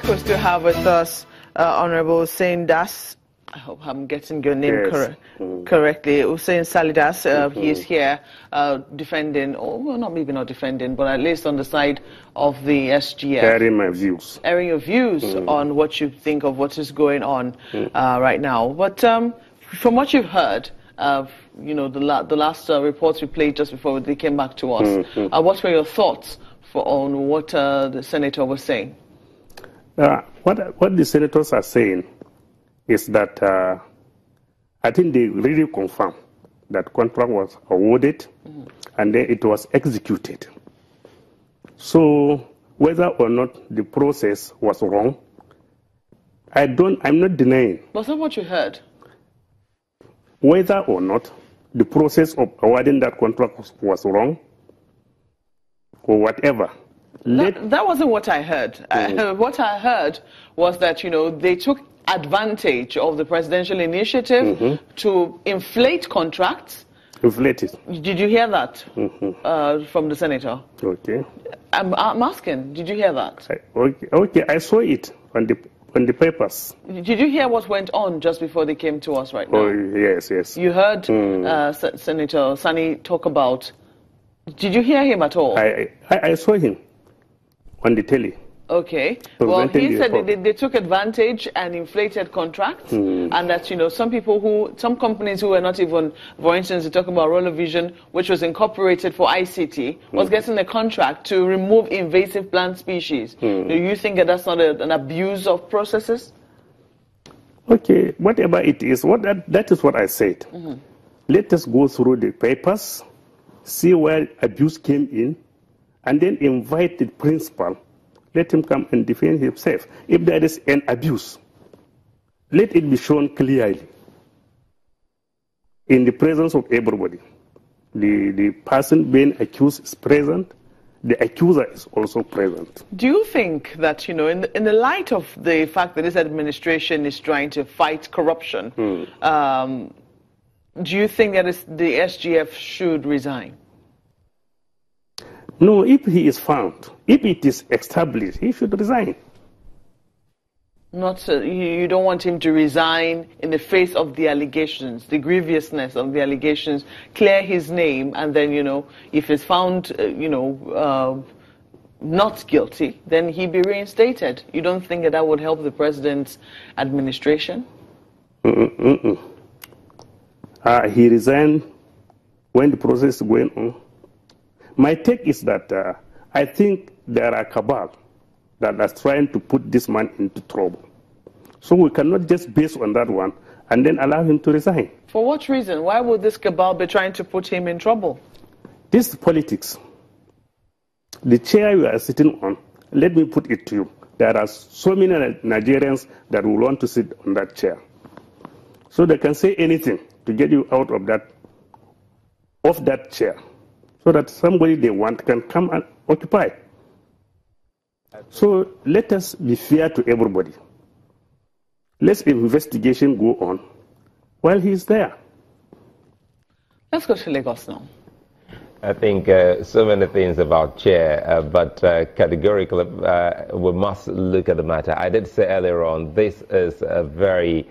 correct, we still have with us Honorable Hussein Das. I hope I'm getting your name correctly. Hussein Saleh Das, he's here defending, or well, maybe not defending, but at least on the side of the SGF. Airing my views. Airing your views on what you think of what is going on right now. But from what you've heard, you know, the last reports we played just before they came back to us, what were your thoughts on what the senator was saying? What the senators are saying is that I think they really confirm that contract was awarded and then it was executed. So whether or not the process was wrong, I'm not denying. Was that what you heard? Whether or not the process of awarding that contract was wrong or whatever. That wasn't what I heard. What I heard was that, you know, they took advantage of the presidential initiative to inflate contracts. Inflate it. Did you hear that from the senator? Okay. I'm asking, did you hear that? Okay, I saw it on the papers. Did you hear what went on just before they came to us right now? Oh, yes. You heard Senator Husani talk about... Did you hear him at all? I saw him on the telly. Okay. Well, he said they took advantage and inflated contracts, and that, you know, some companies who were not even, for instance, you're talking about Roller Vision, which was incorporated for ICT, was getting a contract to remove invasive plant species. Do you think that that's not an abuse of processes? Okay, whatever it is, that is what I said. Let us go through the papers, see where abuse came in, and then invite the principal. Let him come and defend himself. If there is an abuse, let it be shown clearly in the presence of everybody. The person being accused is present. The accuser is also present. Do you think that, you know, in the light of the fact that this administration is trying to fight corruption, do you think that the SGF should resign? No, if he is found, if it is established, he should resign. You don't want him to resign in the face of the allegations, the grievousness of the allegations, clear his name, and then, you know, if he's found, not guilty, then he be reinstated. You don't think that would help the president's administration? He resigned when the process is going on. My take is that I think there are cabal that are trying to put this man into trouble. So we cannot just base on that one and then allow him to resign. For what reason? Why would this cabal be trying to put him in trouble? This is politics. The chair you are sitting on, let me put it to you. There are so many Nigerians that will want to sit on that chair. So they can say anything to get you out of that chair, so that somebody they want can come and occupy. So let us be fair to everybody. Let the investigation go on while he's there. Let's go to Lagos now. I think so many things about chair, but categorically we must look at the matter. I did say earlier on, this is a very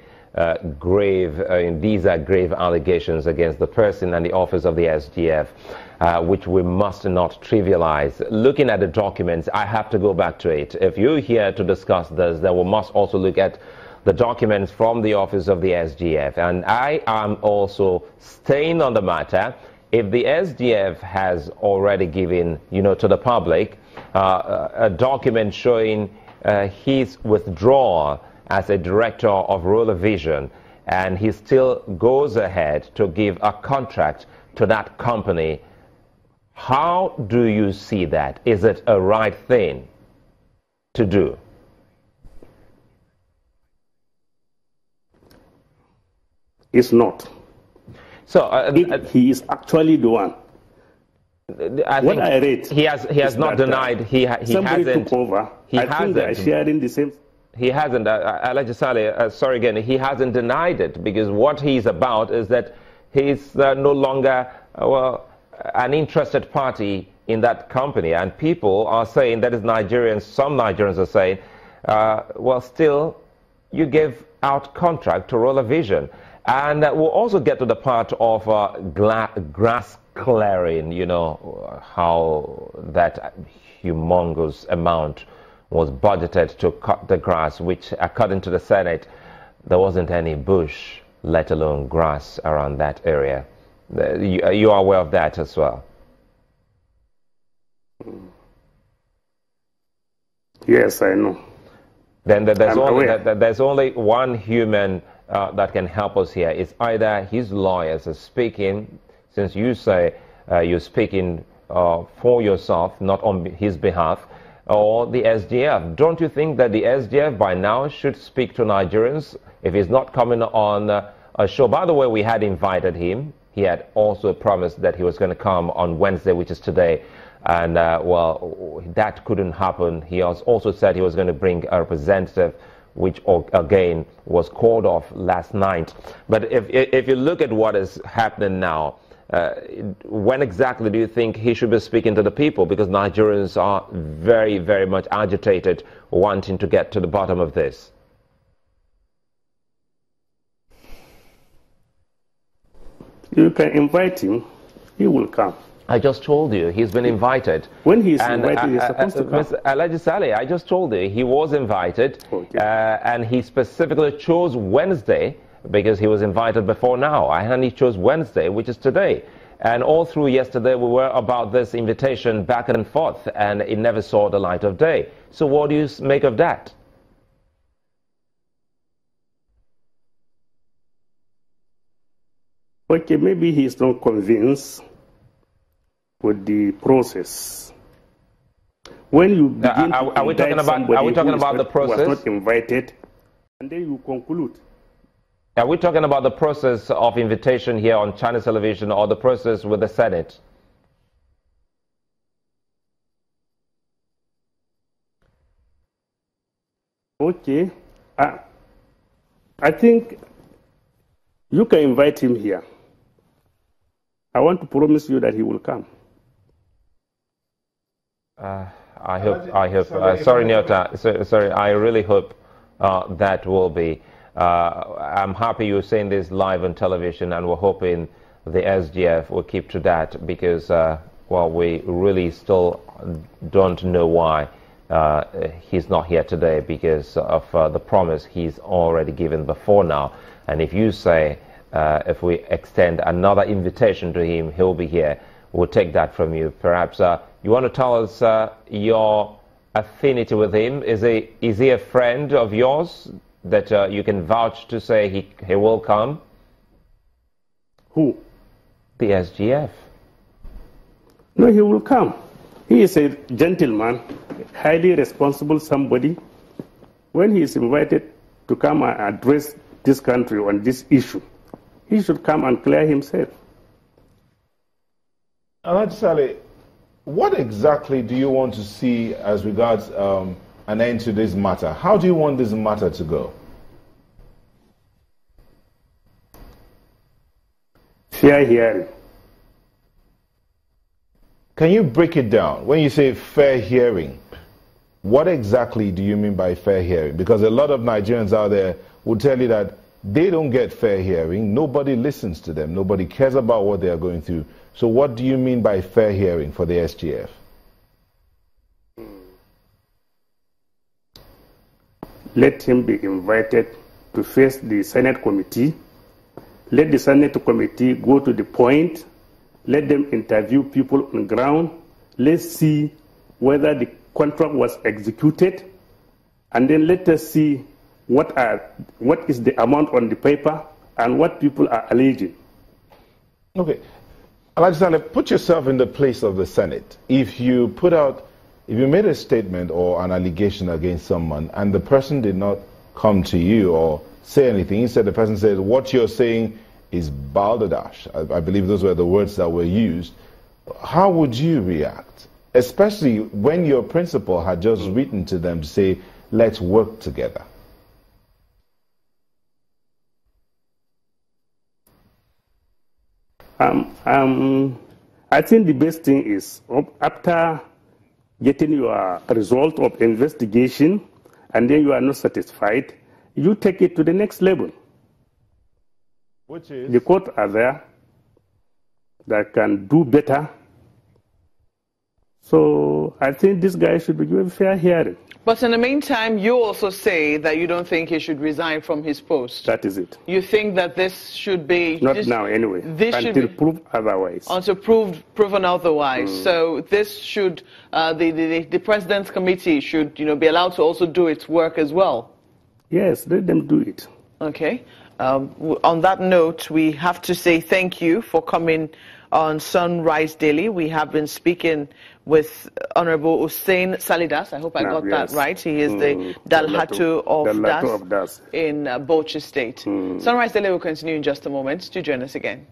grave, these are grave allegations against the person and the office of the SGF, which we must not trivialize. Looking at the documents, I have to go back to it. If you're here to discuss this, then we must also look at the documents from the office of the SGF. And I am also staying on the matter. If the SGF has already given, to the public a document showing his withdrawal as a director of Roller Vision, and he still goes ahead to give a contract to that company, how do you see that? Is it a right thing to do? It's not. So he is actually the one. I think what I read, he has not denied. He somebody hasn't. Took over. He I hasn't. think they are sharing the same. He hasn't. Alhaji Saleh, sorry again. He hasn't denied it, because what he's about is that he's no longer an interested party in that company, and people are saying, that is Nigerians. Some Nigerians are saying well, still, you gave out contract to Roller Vision. And we'll also get to the part of grass clearing, you know, how that humongous amount was budgeted to cut the grass, which, according to the Senate, there wasn't any bush, let alone grass around that area. You are aware of that as well? Yes, I know. Then there's only one human that can help us here. It's either his lawyers are speaking, since you say you're speaking for yourself, not on his behalf, or the SGF. Don't you think that the SGF by now should speak to Nigerians if he's not coming on a show? By the way, we had invited him. He had also promised that he was going to come on Wednesday, which is today. And, well, that couldn't happen. He has also said he was going to bring a representative, which, again, was called off last night. But if you look at what is happening now, when exactly do you think he should be speaking to the people? Because Nigerians are very, very much agitated, wanting to get to the bottom of this. You can invite him. He will come. I just told you, he's been invited. When he's invited, he's supposed to come. Husani Saleh, I just told you, he was invited, okay. And he specifically chose Wednesday because he was invited before now. And he chose Wednesday, which is today. And all through yesterday, we were about this invitation back and forth, and it never saw the light of day. So what do you make of that? Okay, maybe he's not convinced with the process. When you begin are we talking about the process? Was not invited, and then you conclude. Are we talking about the process of invitation here on Chinese television, or the process with the Senate? Okay, I think you can invite him here. I want to promise you that he will come. I hope, sorry, Nyota, sorry, I really hope that will be. I'm happy you're saying this live on television, and we're hoping the SGF will keep to that, because, well, we really still don't know why he's not here today, because of the promise he's already given before now. And if you say, if we extend another invitation to him, he'll be here, we'll take that from you. Perhaps you want to tell us your affinity with him? Is he a friend of yours that you can vouch to say he will come? Who? The SGF. No, he will come. He is a gentleman, highly responsible somebody. When he is invited to come and address this country on this issue, he should come and clear himself. Husani Saleh, what exactly do you want to see as regards an end to this matter? How do you want this matter to go? Fair hearing. Can you break it down? When you say fair hearing, what exactly do you mean by fair hearing? Because a lot of Nigerians out there will tell you that they don't get fair hearing. Nobody listens to them. Nobody cares about what they are going through. So what do you mean by fair hearing for the SGF? Let him be invited to face the Senate committee. Let the Senate committee go to the point. Let them interview people on the ground. Let's see whether the contract was executed. And then let us see what is the amount on the paper and what people are alleging. Okay. Husani Saleh, put yourself in the place of the Senate. If you made a statement or an allegation against someone and the person did not come to you or say anything, instead the person said, what you're saying is balderdash. I believe those were the words that were used. How would you react? Especially when your principal had just written to them to say, let's work together. I think the best thing is, after getting your result of investigation and then you are not satisfied, you take it to the next level. Which is? The courts are there that can do better. So I think this guy should be given fair hearing. But in the meantime, you also say that you don't think he should resign from his post. That is it. You think that this should be... Not now, anyway. This until proved otherwise. Until proven otherwise. So this should... the President's Committee should, be allowed to also do its work as well. Yes, let them do it. Okay. On that note, we have to say thank you for coming on Sunrise Daily. We have been speaking with Honorable Husani Saleh. I hope I got that right. He is the Dalhatu of Das in Bauchi State. Sunrise Daily will continue in just a moment. Do join us again.